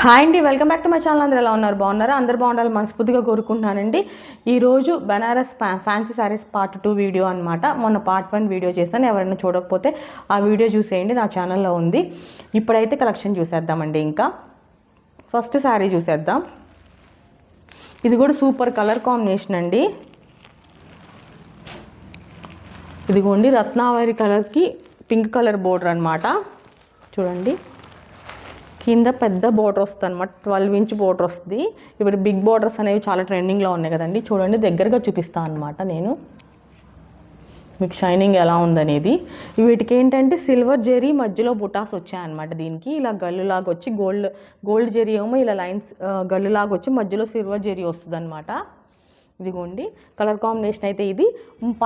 Hi అండి, welcome back to my channel. అందరూ ఎలా ఉన్నారు? బాగున్నారా? అందరు బాగుండాలి మనస్ఫూర్తిగా కోరుకుంటున్నానండి. ఈరోజు Banaras fancy saris part 2 video అనమాట. మొన్న పార్ట్ 1 వీడియో చేస్తాను, ఎవరైనా చూడకపోతే ఆ వీడియో చూసేయండి, నా ఛానల్లో ఉంది. ఇప్పుడైతే కలెక్షన్ చూసేద్దామండి. ఇంకా ఫస్ట్ శారీ చూసేద్దాం. ఇది కూడా సూపర్ కలర్ కాంబినేషన్ అండి. ఇదిగోండి, రత్నావరి కలర్కి పింక్ కలర్ బోర్డర్ అనమాట. చూడండి, కింద పెద్ద బోర్డర్ వస్తుంది అనమాట, 12 ఇంచ్ బోర్డర్ వస్తుంది. ఇప్పుడు బిగ్ బోర్డర్స్ అనేవి చాలా ట్రెండింగ్లో ఉన్నాయి కదండి. చూడండి, దగ్గరగా చూపిస్తాను అనమాట నేను మీకు షైనింగ్ ఎలా ఉందనేది. వీటికి ఏంటంటే సిల్వర్ జెరీ మధ్యలో బుటాస్ వచ్చాయన్నమాట. దీనికి ఇలా గల్లులాగా వచ్చి గోల్డ్ జెరీ ఏమో ఇలా లైన్స్ గల్లులాగా వచ్చి మధ్యలో సిల్వర్ జెరీ వస్తుంది అనమాట. ఇదిగోండి కలర్ కాంబినేషన్ అయితే ఇది.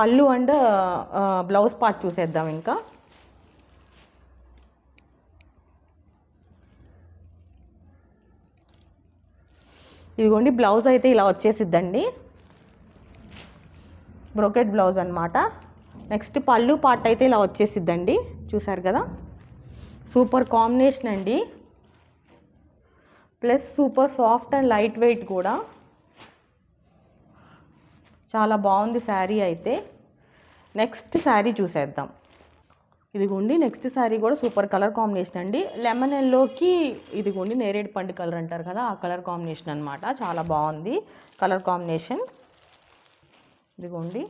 పళ్ళు అండ్ బ్లౌజ్ పార్ట్ చూసేద్దాం. ఇంకా ఇదిగోండి, బ్లౌజ్ అయితే ఇలా వచ్చేసిద్దండి, బ్రోకెట్ బ్లౌజ్ అనమాట. నెక్స్ట్ పళ్ళు పార్ట్ అయితే ఇలా వచ్చేసిద్దండి, చూసారు కదా. సూపర్ కాంబినేషన్ అండి, plus super soft and light weight కూడా. చాలా బాగుంది శారీ అయితే. నెక్స్ట్ శారీ చూసేద్దాం. ఇదిగోండి, నెక్స్ట్ శారీ కూడా సూపర్ కలర్ కాంబినేషన్ అండి. లెమన్ ఎల్లోకి ఇదిగోండి నేరేడు పండు కలర్ అంటారు కదా, ఆ కలర్ కాంబినేషన్ అనమాట. చాలా బాగుంది కలర్ కాంబినేషన్. ఇదిగోండి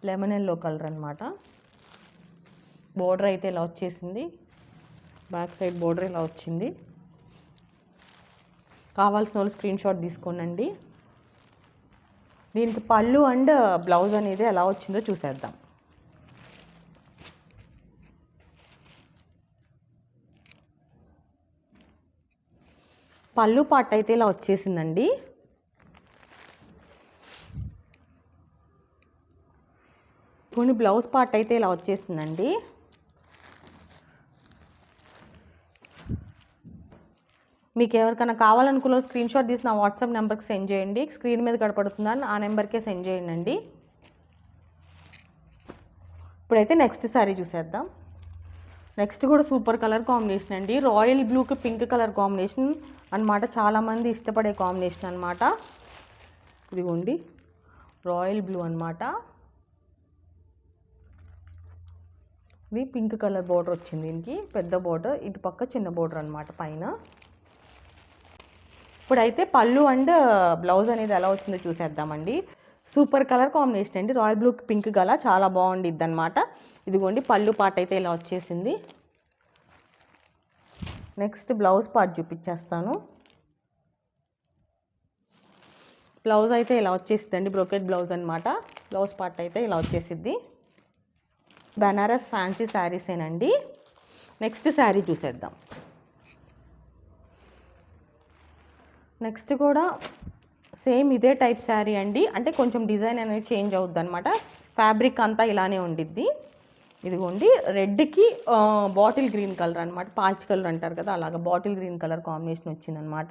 లెమన్ ఎల్లో కలర్ అనమాట. బోర్డర్ అయితే ఇలా వచ్చేసింది, బ్యాక్ సైడ్ బోర్డర్ ఇలా వచ్చింది. కావాల్సిన వాళ్ళు స్క్రీన్ షాట్ తీసుకోనండి. దీనికి పళ్ళు అండ్ బ్లౌజ్ అనేది ఎలా వచ్చిందో చూసేద్దాం. పళ్ళు పార్ట్ అయితే ఇలా వచ్చేసిందండి. కొన్ని బ్లౌజ్ పార్ట్ అయితే ఇలా వచ్చేసిందండి. మీకు ఎవరికైనా కావాలనుకున్న స్క్రీన్ షాట్ తీసి నా వాట్సాప్ నెంబర్కి సెండ్ చేయండి. స్క్రీన్ మీద కనపడుతుందని ఆ నెంబర్కే సెండ్ చేయండి. ఇప్పుడైతే నెక్స్ట్ శారీ చూసేద్దాం. నెక్స్ట్ కూడా సూపర్ కలర్ కాంబినేషన్ అండి. రాయల్ బ్లూకి పింక్ కలర్ కాంబినేషన్ అనమాట. చాలామంది ఇష్టపడే కాంబినేషన్ అనమాట. ఇదిగోండి రాయల్ బ్లూ అనమాట. ఇది పింక్ కలర్ బోర్డర్ వచ్చింది, దీనికి పెద్ద బోర్డర్, ఇటు పక్క చిన్న బోర్డర్ అనమాట పైన. ఇప్పుడైతే పళ్ళు అండ్ బ్లౌజ్ అనేది ఎలా వచ్చిందో చూసేద్దామండి. సూపర్ కలర్ కాంబినేషన్ అండి, రాయల్ బ్లూకి పింక్ గల చాలా బాగుండిద్ది అనమాట. ఇదిగోండి పళ్ళు పార్ట్ అయితే ఇలా వచ్చేసింది. నెక్స్ట్ బ్లౌజ్ పార్ట్ చూపించేస్తాను. బ్లౌజ్ అయితే ఇలా వచ్చేసిద్దండి, బ్రోకెట్ బ్లౌజ్ అనమాట. బ్లౌజ్ పార్ట్ అయితే ఇలా వచ్చేసిద్ది. బనారస్ ఫ్యాన్సీ శారీసేనండి. నెక్స్ట్ శారీ చూసేద్దాం. నెక్స్ట్ కూడా సేమ్ ఇదే టైప్ శారీ అండి, అంటే కొంచెం డిజైన్ అనేది చేంజ్ అవుద్ది అనమాట. ఫ్యాబ్రిక్ అంతా ఇలానే ఉండిద్ది. ఇదిగోండి రెడ్కి బాటిల్ గ్రీన్ కలర్ అనమాట, పాచ్ కలర్ అంటారు కదా, అలాగా బాటిల్ గ్రీన్ కలర్ కాంబినేషన్ వచ్చిందనమాట.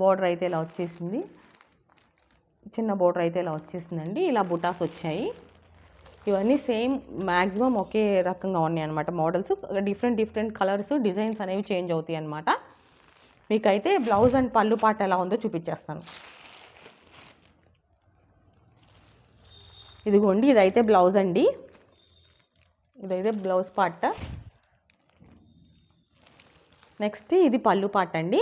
బోర్డర్ అయితే ఇలా వచ్చేసింది, చిన్న బోర్డర్ అయితే ఇలా వచ్చేసిందండి. ఇలా బుటాస్ వచ్చాయి. ఇవన్నీ సేమ్ మ్యాక్సిమం ఒకే రకంగా ఉన్నాయి అనమాట. మోడల్స్ డిఫరెంట్ కలర్స్ డిజైన్స్ అనేవి చేంజ్ అవుతాయి అనమాట. మీకైతే బ్లౌజ్ అండ్ పళ్ళు పాట ఎలా ఉందో చూపించేస్తాను. ఇదిగోండి ఇదైతే బ్లౌజ్ అండి, ఇదైతే బ్లౌజ్ పార్ట్. నెక్స్ట్ ఇది పళ్ళు పార్ట్ అండి.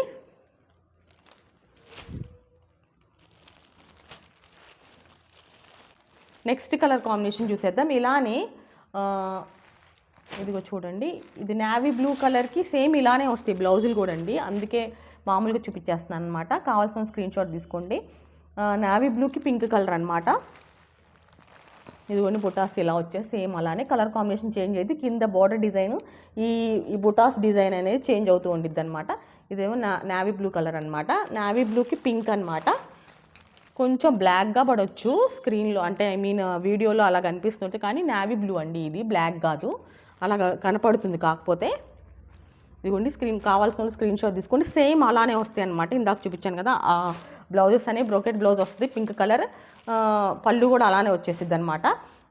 నెక్స్ట్ కలర్ కాంబినేషన్ చూసేద్దాం. ఇలానే ఇదిగో చూడండి, ఇది నేవీ బ్లూ కలర్కి సేమ్ ఇలానే వస్తాయి బ్లౌజులు కూడా అండి, అందుకే మామూలుగా చూపించేస్తున్నాను అనమాట. కావాల్సిన స్క్రీన్ షాట్ తీసుకోండి. నేవీ బ్లూకి పింక్ కలర్ అనమాట. ఇదిగోండి బుటాస్ ఇలా వచ్చేసి సేమ్ అలానే కలర్ కాంబినేషన్ చేంజ్ అయ్యింది. కింద బార్డర్ డిజైన్ ఈ బుటాస్ డిజైన్ అనేది చేంజ్ అవుతూ ఉండిద్ది అనమాట. ఇదేమో నేవీ బ్లూ కలర్ అనమాట. నేవీ బ్లూకి పింక్ అనమాట. కొంచెం బ్లాక్గా పడవచ్చు స్క్రీన్లో, అంటే ఐ మీన్ వీడియోలో అలా కనిపిస్తుంటే, కానీ నేవీ బ్లూ అండి, ఇది బ్లాక్ కాదు, అలా కనపడుతుంది. కాకపోతే ఇదిగోండి కావాల్సిన వాళ్ళు స్క్రీన్ షాట్ తీసుకోండి. సేమ్ అలానే వస్తాయి అనమాట. ఇందాక చూపించాను కదా, ఆ బ్లౌజెస్ అనేవి బ్రోకెట్ బ్లౌజ్ వస్తుంది, పింక్ కలర్. పళ్ళు కూడా అలానే వచ్చేసిద్ది అనమాట.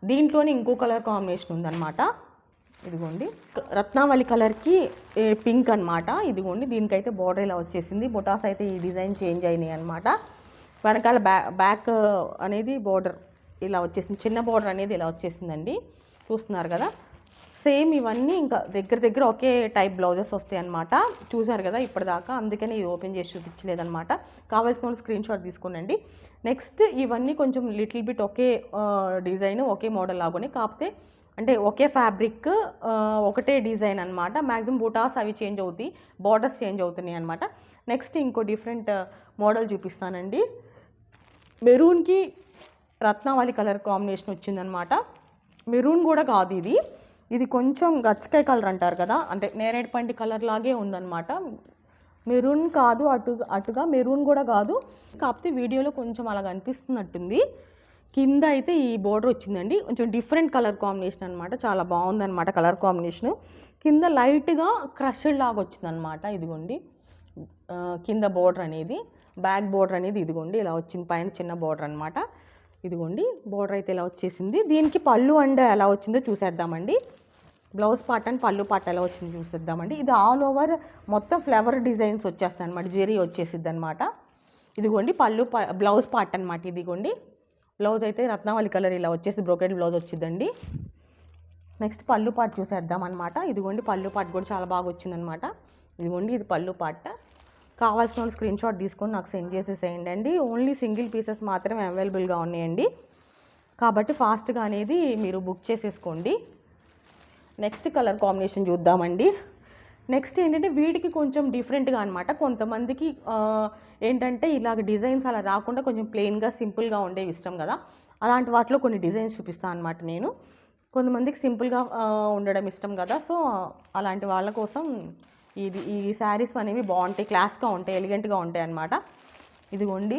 దీంట్లోనే ఇంకో కలర్ కాంబినేషన్ ఉందన్నమాట. ఇదిగోండి రత్నావళి కలర్కి పింక్ అనమాట. ఇదిగోండి దీనికైతే బోర్డర్ ఇలా వచ్చేసింది. బుటాస్ అయితే ఈ డిజైన్ చేంజ్ అయినాయి అనమాట. వెనకాల బ్యాక్ అనేది బోర్డర్ ఇలా వచ్చేసింది, చిన్న బోర్డర్ అనేది ఇలా వచ్చేసిందండి. చూస్తున్నారు కదా, సేమ్ ఇవన్నీ ఇంకా దగ్గర ఒకే టైప్ బ్లౌజెస్ వస్తాయి అనమాట. చూసారు కదా ఇప్పటిదాకా, అందుకని ఇది ఓపెన్ చేసి చూపించలేదన్నమాట. కావాల్సిన స్క్రీన్ షాట్ తీసుకోండి. నెక్స్ట్ ఇవన్నీ కొంచెం లిటిల్ బిట్ ఒకే డిజైన్ ఒకే మోడల్ లాగానే, కాకపోతే అంటే ఒకే ఫ్యాబ్రిక్ ఒకటే డిజైన్ అనమాట. మ్యాక్సిమం బుటాస్ అవి చేంజ్ అవుతాయి, బార్డర్స్ చేంజ్ అవుతున్నాయి అనమాట. నెక్స్ట్ ఇంకో డిఫరెంట్ మోడల్ చూపిస్తానండి. మెరూన్కి రత్నావళి కలర్ కాంబినేషన్ వచ్చిందనమాట. మెరూన్ కూడా కాదు ఇది, ఇది కొంచెం గచ్చకాయ కలర్ అంటారు కదా, అంటే నేరేడు పండు కలర్ లాగే ఉందన్నమాట. మెరూన్ కాదు, అటుగా మెరూన్ కూడా కాదు, కాకపోతే వీడియోలో కొంచెం అలాగ అనిపిస్తున్నట్టుంది. కింద అయితే ఈ బోర్డర్ వచ్చిందండి, కొంచెం డిఫరెంట్ కలర్ కాంబినేషన్ అనమాట. చాలా బాగుందన్నమాట కలర్ కాంబినేషను. కింద లైట్గా క్రష్డ్ లాగా వచ్చిందనమాట. ఇదిగోండి కింద బోర్డర్ అనేది, బ్యాక్ బోర్డర్ అనేది ఇదిగోండి ఇలా వచ్చింది, పైన చిన్న బోర్డర్ అనమాట. ఇదిగోండి బోర్డర్ అయితే ఇలా వచ్చేసింది. దీనికి పళ్ళు అండ్ ఎలా వచ్చిందో చూసేద్దామండి. బ్లౌజ్ పార్ట్ అండ్ పళ్ళు పార్ట్ ఎలా వచ్చిందో చూసేద్దామండి. ఇది ఆల్ ఓవర్ మొత్తం ఫ్లవర్ డిజైన్స్ వచ్చేస్తాయి అనమాట, జెరీ వచ్చేసిద్ది అనమాట. ఇదిగోండి బ్లౌజ్ పార్ట్ అనమాట. ఇదిగోండి బ్లౌజ్ అయితే రత్నావళి కలర్ ఇలా వచ్చేసి బ్రోకెడ్ బ్లౌజ్ వచ్చిందండి. నెక్స్ట్ పళ్ళు పార్ట్ చూసేద్దాం అనమాట. ఇదిగోండి పళ్ళు పార్ట్ కూడా చాలా బాగా వచ్చిందనమాట. ఇదిగోండి ఇది పళ్ళు పార్ట్. కావాల్సిన వాళ్ళు స్క్రీన్ షాట్ తీసుకొని నాకు సెండ్ చేసేసేయండి అండి. ఓన్లీ సింగిల్ పీసెస్ మాత్రమే అవైలబుల్గా ఉన్నాయండి, కాబట్టి ఫాస్ట్గా అనేది మీరు బుక్ చేసేసుకోండి. నెక్స్ట్ కలర్ కాంబినేషన్ చూద్దామండి. నెక్స్ట్ ఏంటంటే వీటికి కొంచెం డిఫరెంట్గా అనమాట. కొంతమందికి ఏంటంటే ఇలాగ డిజైన్స్ అలా రాకుండా కొంచెం ప్లెయిన్గా సింపుల్గా ఉండేవి ఇష్టం కదా, అలాంటి వాటిలో కొన్ని డిజైన్స్ చూపిస్తాను అనమాట నేను. కొంతమందికి సింపుల్గా ఉండడం ఇష్టం కదా, సో అలాంటి వాళ్ళ కోసం ఈ శారీస్ అనేవి బాగుంటాయి, క్లాస్గా ఉంటాయి, ఎలిగెంట్గా ఉంటాయి అన్నమాట. ఇదిగోండి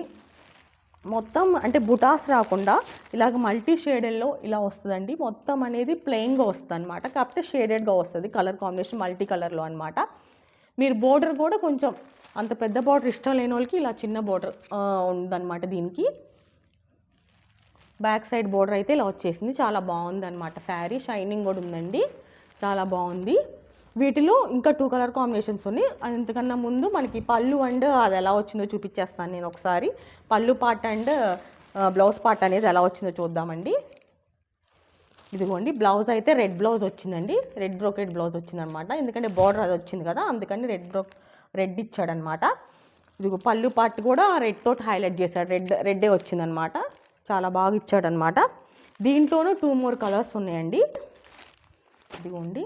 మొత్తం అంటే బుటాస్ రాకుండా ఇలాగ మల్టీ షేడెడ్లో ఇలా వస్తుందండి. మొత్తం అనేది ప్లెయిన్గా వస్తుంది అనమాట, కాకపోతే షేడెడ్గా వస్తుంది. కలర్ కాంబినేషన్ మల్టీ కలర్లో అనమాట. మీరు బోర్డర్ కూడా కొంచెం అంత పెద్ద బోర్డర్ ఇష్టం లేని వాళ్ళకి ఇలా చిన్న బోర్డర్ ఉందన్నమాట. దీనికి బ్యాక్ సైడ్ బోర్డర్ అయితే ఇలా వచ్చేసింది. చాలా బాగుంది అనమాట శారీ, షైనింగ్ కూడా ఉందండి, చాలా బాగుంది. వీటిలో ఇంకా 2 కలర్ కాంబినేషన్స్ ఉన్నాయి. అంతకన్నా ముందు మనకి పళ్ళు అండ్ అది ఎలా వచ్చిందో చూపించేస్తాను నేను ఒకసారి. పళ్ళు పార్ట్ అండ్ బ్లౌజ్ పార్ట్ అనేది ఎలా వచ్చిందో చూద్దామండి. ఇదిగోండి బ్లౌజ్ అయితే రెడ్ బ్లౌజ్ వచ్చిందండి, రెడ్ బ్రోకెట్ బ్లౌజ్ వచ్చిందనమాట. ఎందుకంటే బార్డర్ అది వచ్చింది కదా, అందుకని రెడ్ ఇచ్చాడనమాట. ఇదిగో పళ్ళు పార్ట్ కూడా రెడ్ తోటి హైలైట్ చేశాడు, రెడ్డే వచ్చిందనమాట. చాలా బాగా ఇచ్చాడనమాట. దీంట్లోనూ 2 more కలర్స్ ఉన్నాయండి. ఇదిగోండి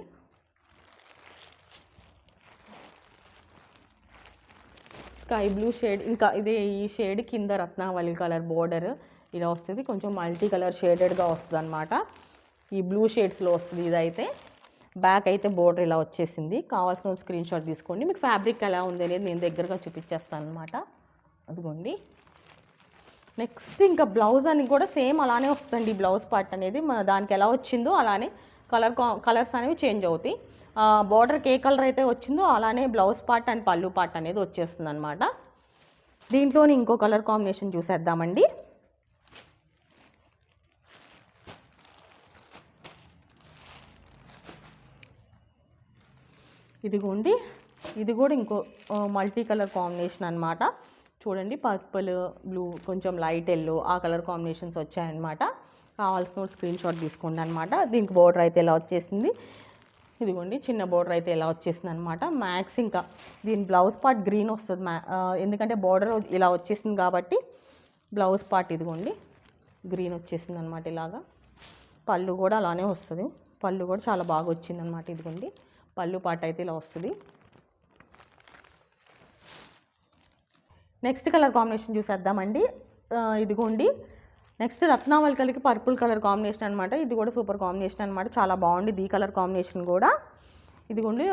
స్కై బ్లూ షేడ్, ఇంకా ఇదే ఈ షేడ్ కింద రత్నావళి కలర్ బోర్డర్ ఇలా వస్తుంది. కొంచెం మల్టీ కలర్ షేడెడ్గా వస్తుంది అనమాట, ఈ బ్లూ షేడ్స్లో వస్తుంది. ఇదైతే బ్యాక్ అయితే బోర్డర్ ఇలా వచ్చేసింది. కావాల్సిన స్క్రీన్ షాట్ తీసుకోండి. మీకు ఫ్యాబ్రిక్ ఎలా ఉంది అనేది నేను దగ్గరగా చూపించేస్తాను అనమాట. అదిగోండి నెక్స్ట్ ఇంకా బ్లౌజ్ అని కూడా సేమ్ అలానే వస్తుంది. బ్లౌజ్ పార్ట్ అనేది మన దానికి ఎలా వచ్చిందో అలానే కలర్స్ అనేవి చేంజ్ అవుతాయి. బోర్డర్కి ఏ కలర్ అయితే వచ్చిందో అలానే బ్లౌజ్ పార్ట్ అండ్ పళ్ళు పార్ట్ అనేది వచ్చేస్తుంది అనమాట. దీంట్లోని ఇంకో కలర్ కాంబినేషన్ చూసేద్దామండి. ఇదిగోండి ఇది కూడా ఇంకో మల్టీ కలర్ కాంబినేషన్ అనమాట. చూడండి పర్పుల్, బ్లూ, కొంచెం లైట్ ఎల్లో ఆ కలర్ కాంబినేషన్స్ వచ్చాయన్నమాట. కావాల్సిన స్క్రీన్ షాట్ తీసుకోండి అనమాట. దీనికి బోర్డర్ అయితే ఇలా వచ్చేసింది. ఇదిగోండి చిన్న బోర్డర్ అయితే ఇలా వచ్చేసింది అనమాట. మ్యాక్స్ ఇంకా దీని బ్లౌజ్ పార్ట్ గ్రీన్ వస్తుంది, ఎందుకంటే బోర్డర్ ఇలా వచ్చేసింది కాబట్టి బ్లౌజ్ పార్ట్ ఇదిగోండి గ్రీన్ వచ్చేసింది అనమాట. ఇలాగా పళ్ళు కూడా అలానే వస్తుంది, పళ్ళు కూడా చాలా బాగా వచ్చింది అనమాట. ఇదిగోండి పళ్ళు పార్ట్ అయితే ఇలా వస్తుంది. నెక్స్ట్ కలర్ కాంబినేషన్ చూసేద్దామండి. ఇదిగోండి నెక్స్ట్ రత్నావళి కలికి పర్పుల్ కలర్ కాంబినేషన్ అనమాట. ఇది కూడా సూపర్ కాంబినేషన్ అనమాట, చాలా బాగుంది ఈ కలర్ కాంబినేషన్ కూడా. ఇదిగోండి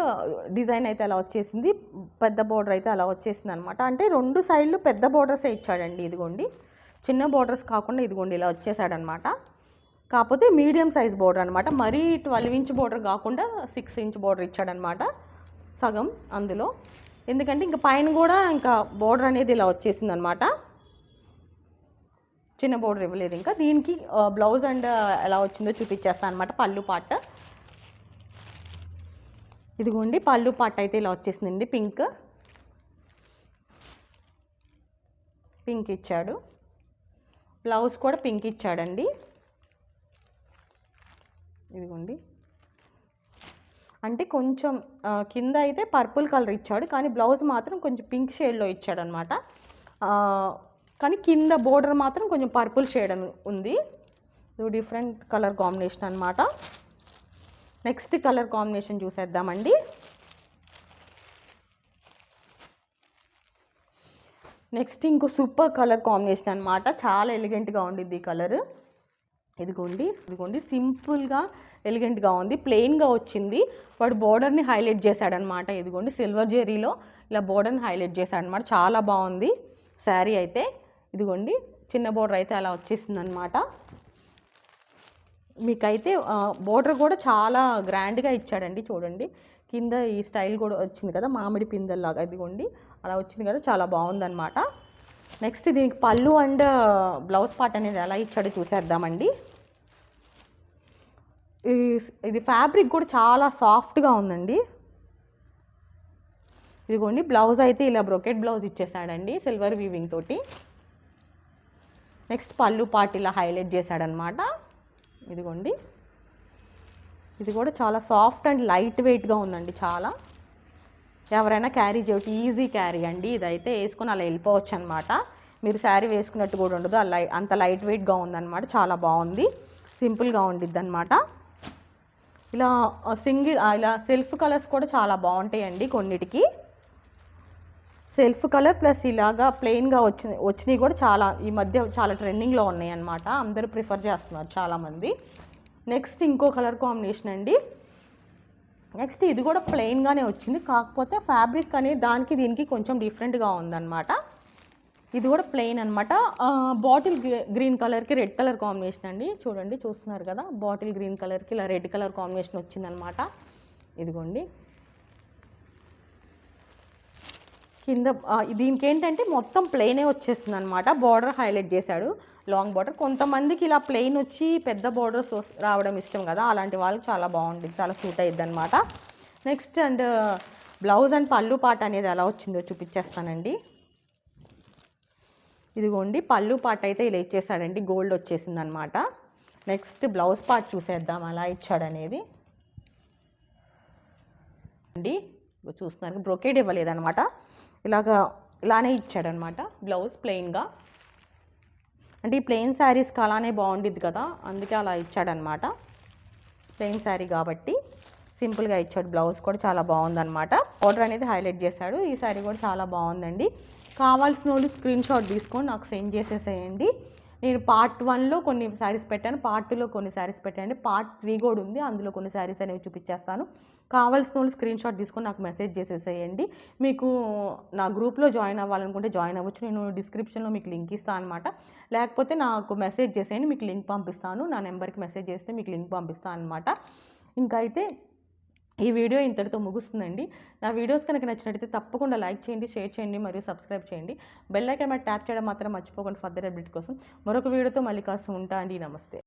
డిజైన్ అయితే అలా వచ్చేసింది, పెద్ద బోర్డర్ అయితే అలా వచ్చేసింది అనమాట. అంటే 2 సైడ్లు పెద్ద బోర్డర్సే ఇచ్చాడండి. ఇదిగోండి చిన్న బోర్డర్స్ కాకుండా ఇదిగోండి ఇలా వచ్చేసాడనమాట. కాకపోతే మీడియం సైజ్ బోర్డర్ అనమాట, మరీ 12 inch బోర్డర్ కాకుండా 6 inch బోర్డర్ ఇచ్చాడనమాట సగం అందులో. ఎందుకంటే ఇంకా పైన కూడా ఇంకా బోర్డర్ అనేది ఇలా వచ్చేసింది అనమాట, చిన్న బోర్డర్ ఇవ్వలేదు. ఇంకా దీనికి బ్లౌజ్ అండ్ ఎలా వచ్చిందో చూపించేస్తాను అనమాట. పళ్ళు పార్ట్ ఇదిగోండి పళ్ళు పాట అయితే ఇలా వచ్చేసిందండి. పింక్ ఇచ్చాడు. బ్లౌజ్ కూడా పింక్ ఇచ్చాడండి. ఇదిగోండి అంటే కొంచెం కింద అయితే పర్పుల్ కలర్ ఇచ్చాడు, కానీ బ్లౌజ్ మాత్రం కొంచెం పింక్ షేడ్లో ఇచ్చాడు అనమాట. కానీ కింద బోర్డర్ మాత్రం కొంచెం పర్పుల్ షేడ్ అని ఉంది. ఇది డిఫరెంట్ కలర్ కాంబినేషన్ అనమాట. నెక్స్ట్ కలర్ కాంబినేషన్ చూసేద్దామండి. నెక్స్ట్ ఇంకో సూపర్ కలర్ కాంబినేషన్ అనమాట. చాలా ఎలిగెంట్గా ఉండిద్ది ఈ కలర్. ఇదిగోండి సింపుల్గా ఎలిగెంట్గా ఉంది, ప్లెయిన్గా వచ్చింది. వాడు బోర్డర్ని హైలైట్ చేశాడనమాట. ఇదిగోండి సిల్వర్ జెరీలో ఇలా బోర్డర్ని హైలైట్ చేశాడనమాట. చాలా బాగుంది శారీ అయితే. ఇదిగోండి చిన్న బోర్డర్ అయితే అలా వచ్చేసింది అనమాట. మీకైతే బోర్డర్ కూడా చాలా గ్రాండ్గా ఇచ్చాడండి. చూడండి కింద ఈ స్టైల్ కూడా వచ్చింది కదా, మామిడి పిందెల్లాగా. ఇదిగోండి అలా వచ్చింది కదా, చాలా బాగుందన్నమాట. నెక్స్ట్ దీనికి పళ్ళు అండ్ బ్లౌజ్ పార్ట్ అనేది ఎలా ఇచ్చాడో చూసేద్దామండి. ఇది ఫ్యాబ్రిక్ కూడా చాలా సాఫ్ట్గా ఉందండి. ఇదిగోండి బ్లౌజ్ అయితే ఇలా బ్రొకెట్ బ్లౌజ్ ఇచ్చేసాడండి సిల్వర్ వీవింగ్ తోటి. నెక్స్ట్ పళ్ళు పార్ట్ ఇలా హైలైట్ చేశాడనమాట. ఇదిగోండి ఇది కూడా చాలా సాఫ్ట్ అండ్ లైట్ వెయిట్గా ఉందండి. చాలా ఎవరైనా క్యారీ చేయవచ్చు, ఈజీ క్యారీ అండి. ఇదైతే వేసుకొని అలా వెళ్ళిపోవచ్చు అనమాట. మీరు శారీ వేసుకున్నట్టు కూడా ఉండదు, అంత లైట్ వెయిట్గా ఉందన్నమాట. చాలా బాగుంది, సింపుల్గా ఉండిద్ది అనమాట. ఇలా ఇలా సెల్ఫ్ కలర్స్ కూడా చాలా బాగుంటాయండి. కొన్నిటికి సెల్ఫ్ కలర్ ప్లస్ ఇలాగా ప్లెయిన్గా వచ్చినవి కూడా చాలా ఈ మధ్య చాలా ట్రెండింగ్లో ఉన్నాయి అన్నమాట. అందరూ ప్రిఫర్ చేస్తున్నారు చాలామంది. నెక్స్ట్ ఇంకో కలర్ కాంబినేషన్ అండి. నెక్స్ట్ ఇది కూడా ప్లెయిన్గానే వచ్చింది, కాకపోతే ఫ్యాబ్రిక్ అనేది దానికి దీనికి కొంచెం డిఫరెంట్గా ఉందన్నమాట. ఇది కూడా ప్లెయిన్ అనమాట. బాటిల్ గ్రీన్ కలర్కి రెడ్ కలర్ కాంబినేషన్ అండి. చూడండి చూస్తున్నారు కదా, బాటిల్ గ్రీన్ కలర్కి ఇలా రెడ్ కలర్ కాంబినేషన్ వచ్చిందనమాట. ఇదిగోండి కింద దీనికి ఏంటంటే మొత్తం ప్లెయినే వచ్చేస్తుంది అనమాట. బార్డర్ హైలైట్ చేశాడు, లాంగ్ బార్డర్. కొంతమందికి ఇలా ప్లెయిన్ వచ్చి పెద్ద బార్డర్స్ రావడం ఇష్టం కదా, అలాంటి వాళ్ళకి చాలా బాగుంటుంది, చాలా సూట్ అయ్యిద్ది అనమాట. నెక్స్ట్ అండ్ బ్లౌజ్ అండ్ పళ్ళు పాట అనేది ఎలా వచ్చిందో చూపించేస్తానండి. ఇదిగోండి పళ్ళు పాట అయితే ఇలా ఇచ్చేసాడండి, గోల్డ్ వచ్చేసింది అనమాట. నెక్స్ట్ బ్లౌజ్ పార్ట్ చూసేద్దాం అలా ఇచ్చాడనేది అండి. చూస్తున్నారు బ్రొకేడ్ ఇవ్వలేదన్నమాట, ఇలానే ఇచ్చాడనమాట. బ్లౌజ్ ప్లెయిన్గా, అంటే ఈ ప్లెయిన్ శారీస్కి అలానే బాగుండిద్ది కదా, అందుకే అలా ఇచ్చాడనమాట. ప్లెయిన్ శారీ కాబట్టి సింపుల్గా ఇచ్చాడు. బ్లౌజ్ కూడా చాలా బాగుందన్నమాట. ఆర్డర్ అనేది హైలైట్ చేశాడు. ఈ శారీ కూడా చాలా బాగుందండి. కావాల్సిన వాళ్ళు స్క్రీన్ షాట్ తీసుకొని నాకు సెండ్ చేసేసేయండి. నేను పార్ట్ 1లో కొన్ని శారీస్ పెట్టాను, పార్ట్ 2లో కొన్ని శారీస్ పెట్టాను, పార్ట్ 3 కూడా ఉంది, అందులో కొన్ని శారీస్ అనేవి చూపించేస్తాను. కావాల్సిన వాళ్ళు స్క్రీన్ షాట్ తీసుకొని నాకు మెసేజ్ చేసేసేయండి. మీకు నా గ్రూప్లో జాయిన్ అవ్వాలనుకుంటే జాయిన్ అవ్వచ్చు. నేను డిస్క్రిప్షన్లో మీకు లింక్ ఇస్తాను అనమాట. లేకపోతే నాకు మెసేజ్ చేసేయండి, మీకు లింక్ పంపిస్తాను. నా నెంబర్కి మెసేజ్ చేస్తే మీకు లింక్ పంపిస్తాను అనమాట. ఇంకా అయితే ఈ వీడియో ఇంతటితో ముగుస్తుందండి. నా వీడియోస్ కనుక నచ్చినట్టయితే తప్పకుండా లైక్ చేయండి, షేర్ చేయండి మరియు సబ్స్క్రైబ్ చేయండి. బెల్ ఐకాన్ మీద ట్యాప్ చేయడం మాత్రం మర్చిపోకుండా ఫర్దర్ అప్డేట్ కోసం. మరొక వీడియోతో మళ్ళీ కాస్త ఉంటా అండి. నమస్తే.